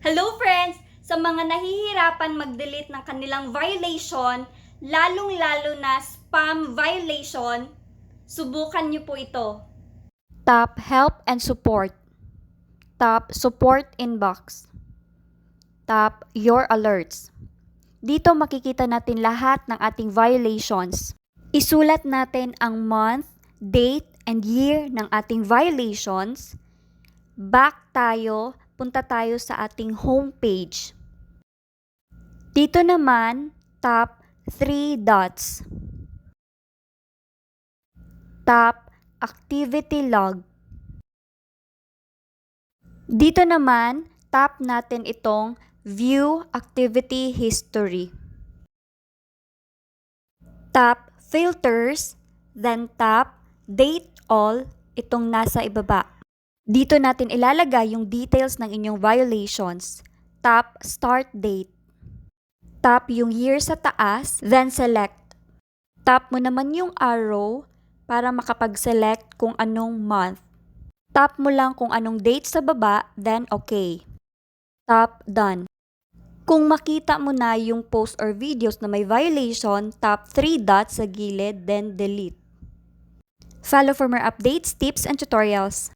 Hello friends! Sa mga nahihirapan mag-delete ng kanilang violation, lalong-lalo na spam violation, subukan niyo po ito. Tap Help and Support. Tap Support Inbox. Tap Your Alerts. Dito makikita natin lahat ng ating violations. Isulat natin ang month, date, and year ng ating violations. Back tayo, punta tayo sa ating homepage. Dito naman, tap 3 dots. Tap Activity Log. Dito naman, tap natin itong View Activity History. Tap Filters, then tap Date All, itong nasa ibaba. Dito natin ilalagay yung details ng inyong violations. Tap Start Date. Tap yung year sa taas, then select. Tap mo naman yung arrow para makapag-select kung anong month. Tap mo lang kung anong date sa baba, then okay. Tap Done. Kung makita mo na yung post or videos na may violation, tap 3 dots sa gilid, then delete. Follow for more updates, tips, and tutorials.